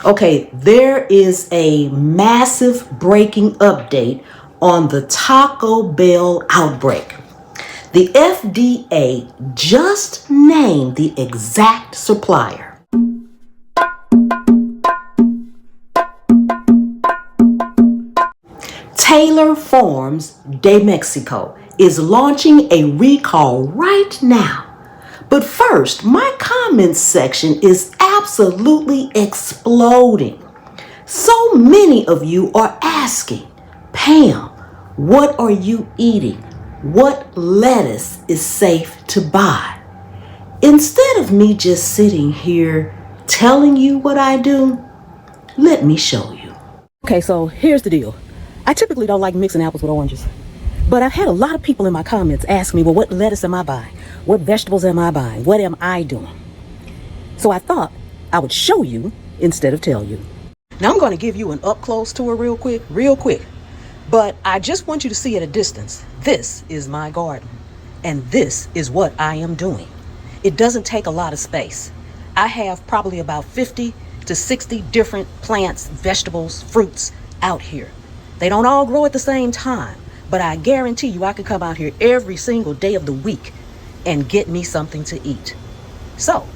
Okay, there is a massive breaking update on the Taco Bell outbreak. The FDA just named the exact supplier. Taylor Farms de Mexico is launching a recall right now. But first, my comments section is absolutely exploding. So many of you are asking, Pam, what are you eating? What lettuce is safe to buy? Instead of me just sitting here telling you what I do, let me show you. Okay, so here's the deal. I typically don't like mixing apples with oranges, but I've had a lot of people in my comments ask me, well, what lettuce am I buying? What vegetables am I buying? What am I doing? So I thought I would show you instead of tell you. Now I'm going to give you an up close tour real quick. But I just want you to see at a distance. This is my garden, and this is what I am doing. It doesn't take a lot of space. I have probably about 50 to 60 different plants, vegetables, fruits out here. They don't all grow at the same time, but I guarantee you I could come out here every single day of the week and get me something to eat. So,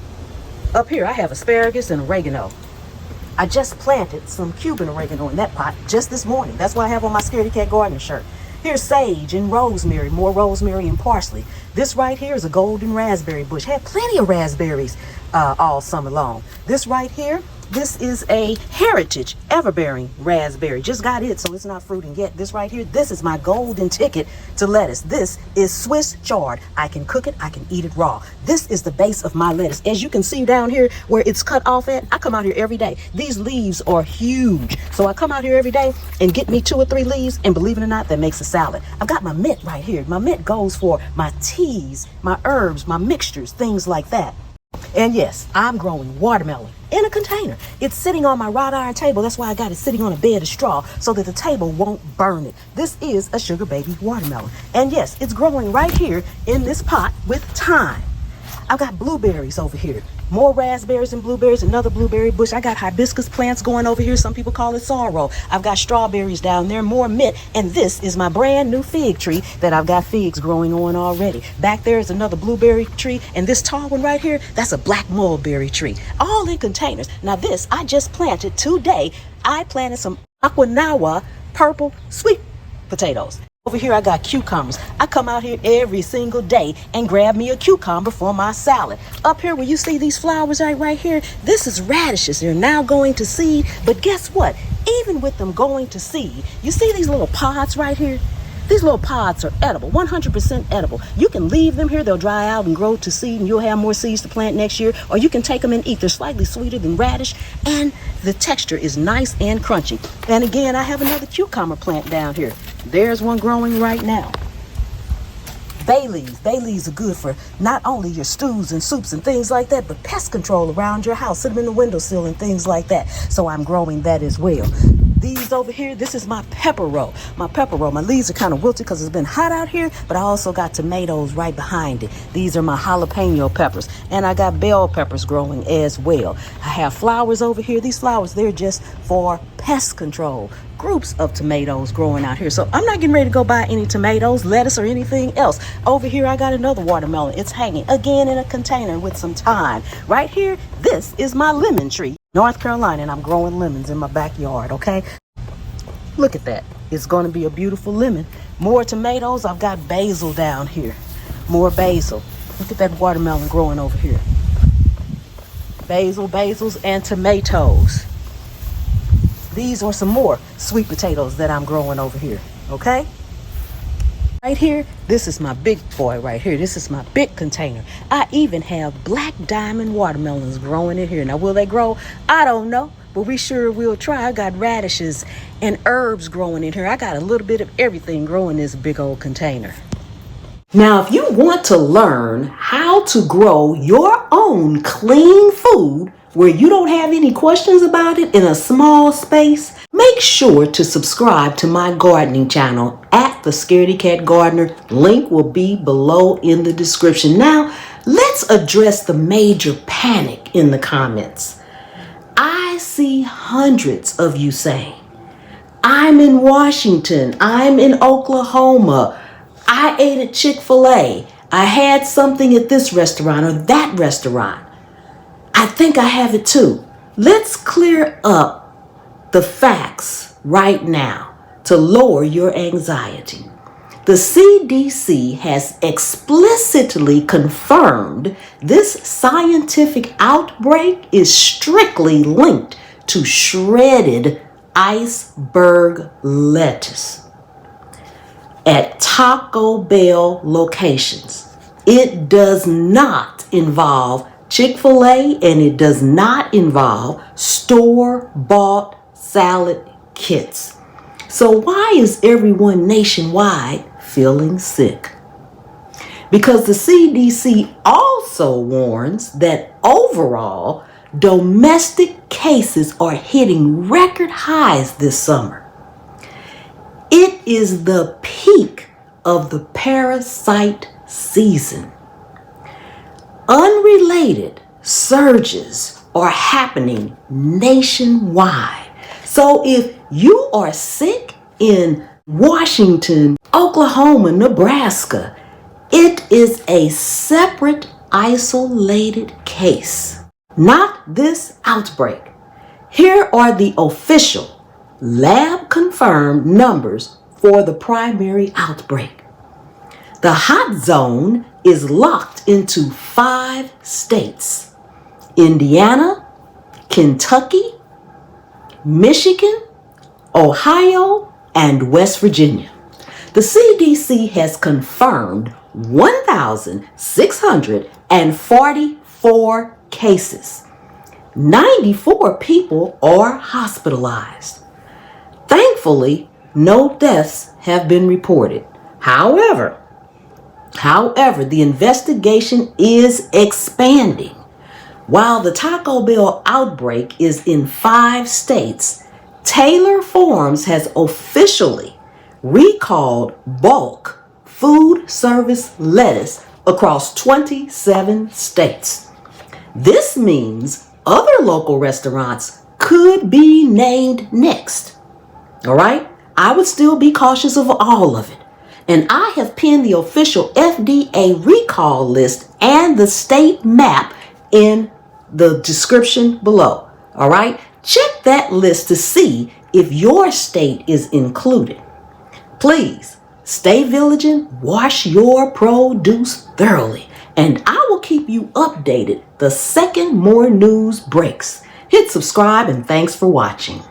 up here I have asparagus and oregano. I just planted some Cuban oregano in that pot just this morning. That's what I have on my Scaredy Cat Gardener shirt. Here's sage and rosemary, more rosemary and parsley. This right here is a golden raspberry bush. Had plenty of raspberries all summer long. This right here, this is a heritage everbearing raspberry. Just got it, so it's not fruiting yet. This right here, this is my golden ticket to lettuce. This is Swiss chard. I can cook it, I can eat it raw. This is the base of my lettuce. As you can see down here where it's cut off at, I come out here every day. These leaves are huge. So I come out here every day and get me 2 or 3 leaves, and believe it or not, that makes a salad. I've got my mint right here. My mint goes for my teas, my herbs, my mixtures, things like that. And yes, I'm growing watermelon in a container. It's sitting on my wrought iron table. That's why I got it sitting on a bed of straw so that the table won't burn it. This is a sugar baby watermelon. And yes, it's growing right here in this pot with thyme. I've got blueberries over here. More raspberries and blueberries, another blueberry bush. I got hibiscus plants going over here. Some people call it sorrel. I've got strawberries down there, more mint. And this is my brand new fig tree that I've got figs growing on already. Back there is another blueberry tree. And this tall one right here, that's a black mulberry tree. All in containers. Now this, I just planted today. I planted some Aquanawa purple sweet potatoes. Over here, I got cucumbers. I come out here every single day and grab me a cucumber for my salad. Up here, where you see these flowers right here, this is radishes. They're now going to seed. But guess what? Even with them going to seed, you see these little pods right here? These little pods are edible, 100% edible. You can leave them here, they'll dry out and grow to seed, and you'll have more seeds to plant next year, or you can take them and eat. They're slightly sweeter than radish, and the texture is nice and crunchy. And again, I have another cucumber plant down here. There's one growing right now. Bay leaves. Bay leaves are good for not only your stews and soups and things like that, but pest control around your house. Sit them in the windowsill and things like that. So I'm growing that as well. These over here, this is my pepper row. My pepper row. My leaves are kind of wilted because it's been hot out here, but I also got tomatoes right behind it. These are my jalapeno peppers, and I got bell peppers growing as well. I have flowers over here. These flowers, they're just for pest control. Groups of tomatoes growing out here. So I'm not getting ready to go buy any tomatoes, lettuce, or anything else. Over here, I got another watermelon. It's hanging again in a container with some thyme. Right here, this is my lemon tree. North Carolina, and I'm growing lemons in my backyard, okay? Look at that. It's going to be a beautiful lemon. More tomatoes. I've got basil down here. More basil. Look at that watermelon growing over here. Basils, and tomatoes. These are some more sweet potatoes that I'm growing over here, okay? Right here, this is my big boy right here. This is my big container. I even have black diamond watermelons growing in here. Now, will they grow? I don't know, but we sure will try. I got radishes and herbs growing in here. I got a little bit of everything growing in this big old container. Now, if you want to learn how to grow your own clean food where you don't have any questions about it in a small space, make sure to subscribe to my gardening channel at the Scaredy Cat Gardener. Link will be below in the description. Now, let's address the major panic in the comments. I see hundreds of you saying, I'm in Washington, I'm in Oklahoma, I ate at Chick-fil-A, I had something at this restaurant or that restaurant. I think I have it too. Let's clear up the facts right now to lower your anxiety. The CDC has explicitly confirmed this scientific outbreak is strictly linked to shredded iceberg lettuce at Taco Bell locations. It does not involve Chick-fil-A and it does not involve store-bought salad kits. So why is everyone nationwide feeling sick? Because the CDC also warns that overall domestic cases are hitting record highs this summer. It is the peak of the parasite season. Unrelated surges are happening nationwide. So if you are sick in Washington, Oklahoma, Nebraska, it is a separate isolated case, not this outbreak. Here are the official lab-confirmed numbers for the primary outbreak. The hot zone is locked into 5 states: Indiana, Kentucky, Michigan, Ohio, and West Virginia. The CDC has confirmed 1,644 cases. 94 people are hospitalized. Thankfully, no deaths have been reported. However, the investigation is expanding. While the Taco Bell outbreak is in 5 states, Taylor Farms has officially recalled bulk food service lettuce across 27 states. This means other local restaurants could be named next. All right? I would still be cautious of all of it. And I have pinned the official FDA recall list and the state map in the description below. All right? Check that list to see if your state is included. Please stay vigilant, wash your produce thoroughly, and I will keep you updated the second more news breaks. Hit subscribe and thanks for watching.